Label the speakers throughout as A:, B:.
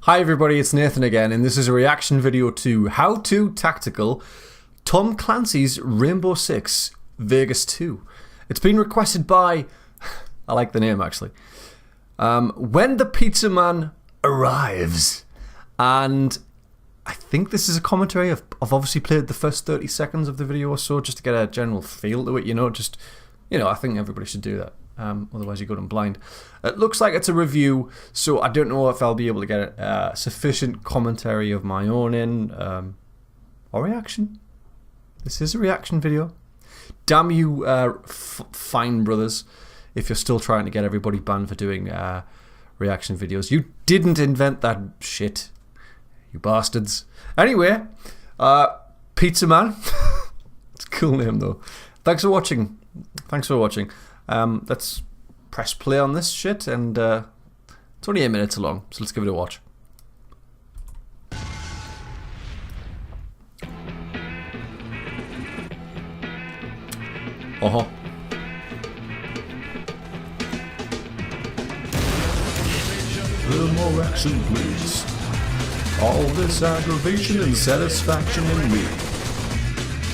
A: Hi everybody, it's Nathan again, and this is a reaction video to How To Tactical Tom Clancy's Rainbow Six Vegas 2. It's been requested by, I like the name actually, When the Pizza Man Arrives. And I think this is a commentary. I've obviously played the first 30 seconds of the video or so just to get a general feel to it, I think everybody should do that. Otherwise you go in blind. It looks like it's a review, so I don't know if I'll be able to get a sufficient commentary of my own in, or reaction. This is a reaction video. Damn you, Fine Brothers, if you're still trying to get everybody banned for doing reaction videos. You didn't invent that shit, you bastards. Anyway, Pizza Man. It's a cool name though. Thanks for watching. Let's press play on this shit, and it's only 8 minutes long, so let's give it a watch. A little more action, please. All this aggravation and satisfaction in me.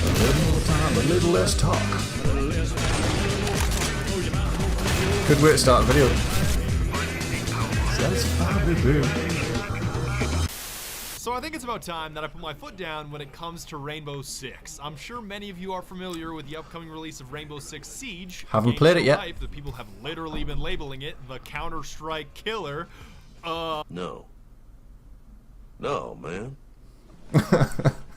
A: A little more time, a little less talk. Good way to start a video.
B: So I think it's about time that I put my foot down when it comes to Rainbow Six. I'm sure many of you are familiar with the upcoming release of Rainbow Six Siege.
A: Haven't played it yet.
B: That people have literally been labeling it the Counter-Strike killer.
C: No, man.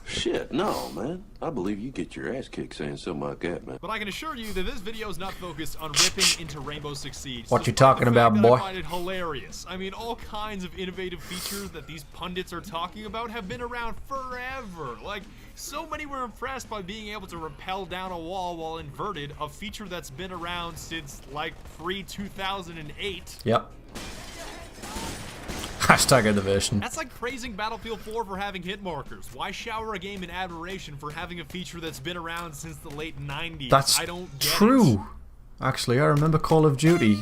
C: Shit, no, man. I believe you get your ass kicked saying something like that, man.
B: But I can assure you that this video is not focused on ripping into Rainbow Six Siege.
A: What you talking about, boy?
B: I find it hilarious. I mean, all kinds of innovative features that these pundits are talking about have been around forever. Like, so many were impressed by being able to rappel down a wall while inverted, a feature that's been around since, like, pre-2008.
A: Yep. Hashtag innovation.
B: That's like praising Battlefield 4 for having hit markers. Why shower a game in admiration for having a feature that's been around since the late 90s?
A: That's
B: I don't get
A: true.
B: It.
A: Actually, I remember Call of Duty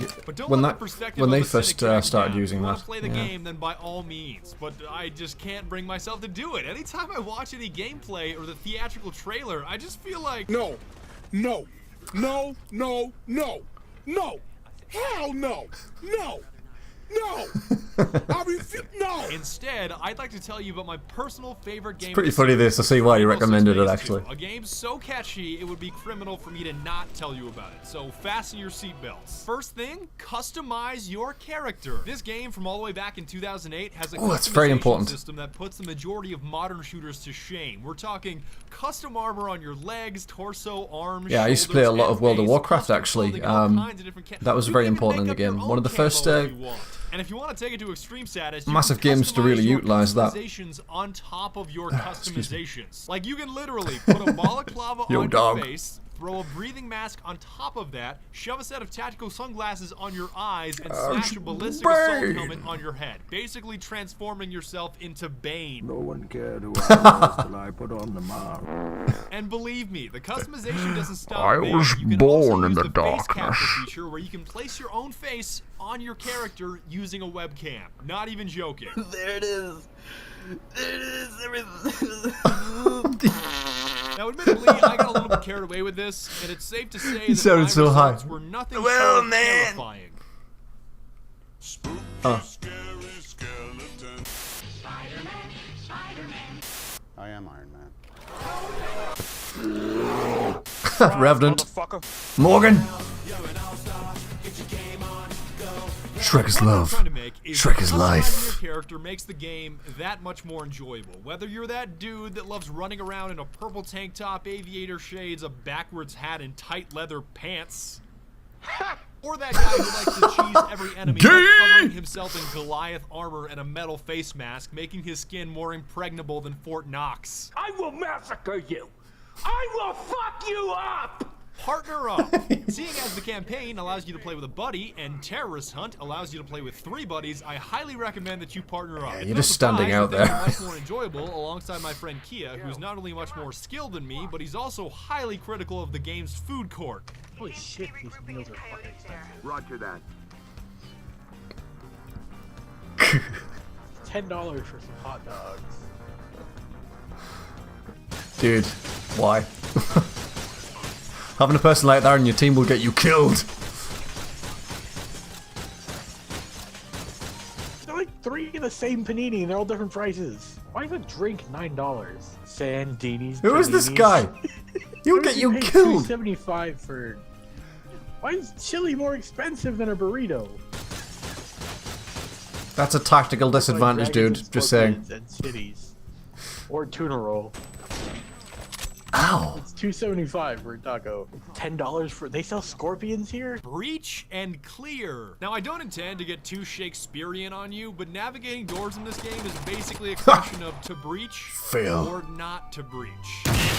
A: when they first started using that.
B: If you want to play the game, then by all means. But I just can't bring myself to do it. Anytime I watch any gameplay or the theatrical trailer, I just feel like
D: no, hell no. I refuse. No.
B: Instead, I'd like to tell you about my personal favorite game.
A: It's pretty funny this to see why you recommended it, actually.
B: A game so catchy, it would be criminal for me to not tell you about it. So fasten your seatbelts. First thing, customize your character. This game from all the way back in 2008 has a customization system that puts the majority of modern shooters to shame. We're talking custom armor on your legs, torso, arms.
A: Yeah, I used to play a lot of World of Warcraft, actually. That was very important in the game. One of the first
B: and if you want to take it to extreme status,
A: massive games to really utilize that.
B: On top of your customizations. Like, you can literally put a balaclava on your face, throw a breathing mask on top of that, shove a set of tactical sunglasses on your eyes, and smash a ballistic assault helmet on your head. Basically transforming yourself into Bane.
E: No one cared who I was till I put on the mask.
B: And believe me, the customization doesn't stop
E: I
B: there.
E: was
B: You can
E: born
B: also
E: in
B: use
E: the
B: face
E: darkness.
B: capture feature where you can place your own face on your character using a webcam. Not even joking.
F: There it is. There it is. Everything.
B: Now, admittedly, I got a little bit carried away with this, and it's safe to say that
A: sounded
B: my
A: so high.
B: results were nothing short of terrifying.
D: I am Iron Man.
A: Revenant. Morgan. Shrek is love. Shrek is life.
B: Your character makes the game that much more enjoyable. Whether you're that dude that loves running around in a purple tank top, aviator shades, a backwards hat, and tight leather pants, or that guy who likes to cheese every enemy by covering himself in Goliath armor and a metal face mask, making his skin more impregnable than Fort Knox.
G: I will massacre you! I will fuck you up!
B: Partner up. Seeing as the campaign allows you to play with a buddy and Terrorist Hunt allows you to play with 3 buddies, I highly recommend that you partner up.
A: Yeah, you're just standing out there.
B: Much more enjoyable alongside my friend Kia, who's not only much more skilled than me, but he's also highly critical of the game's food court.
H: Holy shit, these meals are fucking expensive.
E: Roger that. $10 for some hot dogs.
A: Dude, why? Having a person like that in your team will get you killed.
E: They're like 3 in the same panini and they're all different prices. Why is a drink $9? Sandini's.
A: Who is this guy? He'll get you killed.
E: $2.75 for. Why is chili more expensive than a burrito?
A: That's a tactical disadvantage, dude. Just saying.
E: And chitties. Or tuna roll.
A: Ow.
E: It's $2.75 for a taco. $10 for. They sell scorpions here?
B: Breach and clear. Now, I don't intend to get too Shakespearean on you, but navigating doors in this game is basically a question of to breach
A: Fail.
B: or not to breach.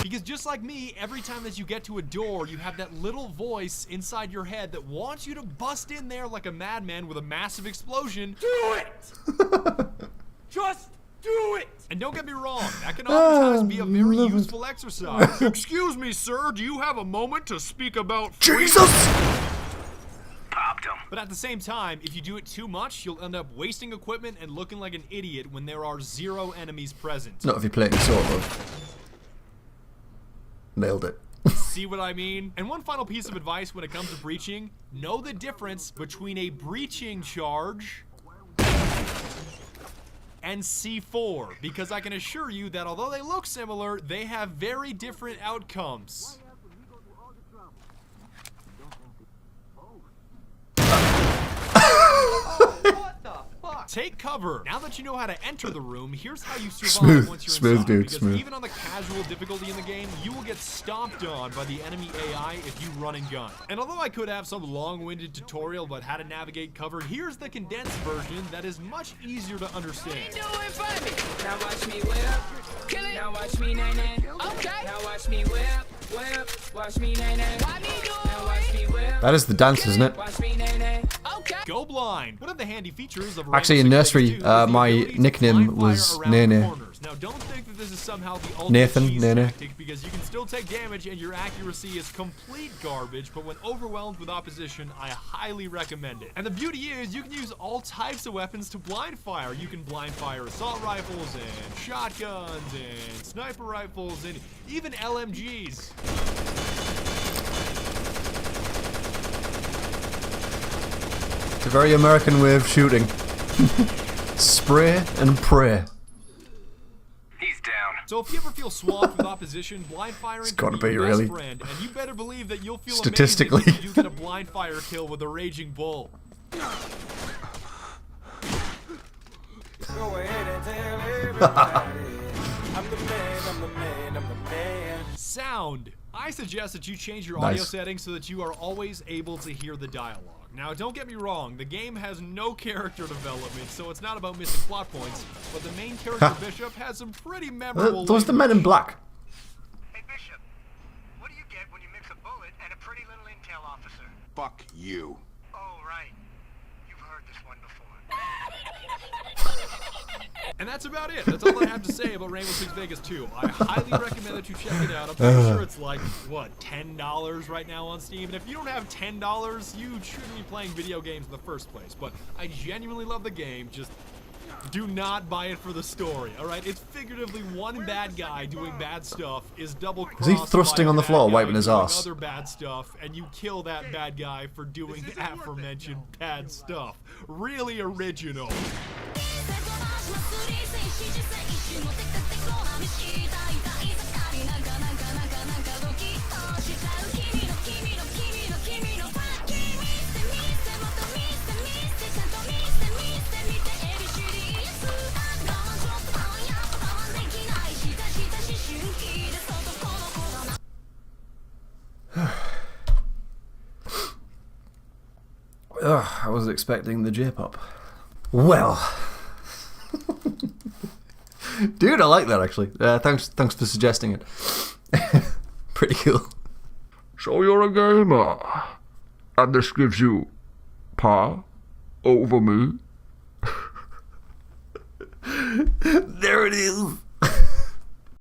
B: Because just like me, every time that you get to a door, you have that little voice inside your head that wants you to bust in there like a madman with a massive explosion.
G: Do it! Just do it!
B: And don't get me wrong, that can oftentimes be a very useful exercise. Excuse me, sir, do you have a moment to speak about
A: Jesus!
G: Popped him.
B: But at the same time, if you do it too much, you'll end up wasting equipment and looking like an idiot when there are 0 enemies present.
A: Not if you're playing sort of. Nailed it.
B: See what I mean? And one final piece of advice when it comes to breaching, know the difference between a breaching charge and C4, because I can assure you that although they look similar, they have very different outcomes.
G: What the fuck?
B: Take cover. Now that you know how to enter the room, here's how you survive
A: Smooth,
B: once you're
A: smooth,
B: inside.
A: dude,
B: Because
A: smooth.
B: even on the casual difficulty in the game, you will get stomped on by the enemy AI if you run and gun. And although I could have some long-winded tutorial about how to navigate cover, here's the condensed version that is much easier to understand.
I: Do it for me. Now watch me whip. Kill it. Now watch me nay nay. Okay. Now watch me whip. Watch me nay nay. Why me do it? Now watch me whip.
A: That is the dance, isn't it?
I: Watch me nay nay. Okay.
B: Go blind. One of the handy features of
A: Actually, in
B: Rainbow
A: nursery,
B: Six Siege 2 is the
A: my
B: ability to
A: nickname
B: blind fire
A: was
B: around
A: Nene.
B: corners. Now, don't think that this is somehow the ultimate
A: Nathan,
B: cheese
A: Nene.
B: tactic, because you can still take damage and your accuracy is complete garbage, but when overwhelmed with opposition, I highly recommend it. And the beauty is, you can use all types of weapons to blind fire. You can blind fire assault rifles and shotguns and sniper rifles and even LMGs.
A: It's a very American way of shooting. Spray and pray.
G: He's down.
B: So if you ever feel swamped with opposition, blind firing
A: gotta
B: can be
A: be,
B: your
A: really.
B: best friend, and you better believe that you'll feel
A: Statistically.
B: amazing if you do get a blind fire kill with a raging bull.
G: Go ahead and tell everybody. I'm the man, I'm the man, I'm the man.
B: Sound. I suggest that you change your
A: Nice.
B: audio settings so that you are always able to hear the dialogue. Now, don't get me wrong, the game has no character development, so it's not about missing plot points, but the main character, Bishop, has some pretty memorable
A: Those are the men in black.
H: Hey, Bishop, what do you get when you mix a bullet and a pretty little intel officer?
D: Fuck you.
H: Oh, right. You've heard this one before.
B: And that's about it. That's all I have to say about Rainbow Six Vegas 2. I highly recommend that you check it out. I'm pretty sure it's like, what, $10 right now on Steam? And if you don't have $10, you shouldn't be playing video games in the first place. But I genuinely love the game. Just do not buy it for the story, alright? It's figuratively one bad guy doing bad stuff is double-crossed
A: Is he thrusting
B: by a
A: on the
B: bad
A: floor,
B: guy
A: wiping his
B: doing
A: arse?
B: other bad stuff, and you kill that bad guy for doing the aforementioned bad stuff. Really original.
A: I was expecting the J-pop. Well, dude, I like that actually. Thanks for suggesting it. Pretty cool.
E: So you're a gamer, and this gives you power over me.
A: There it is.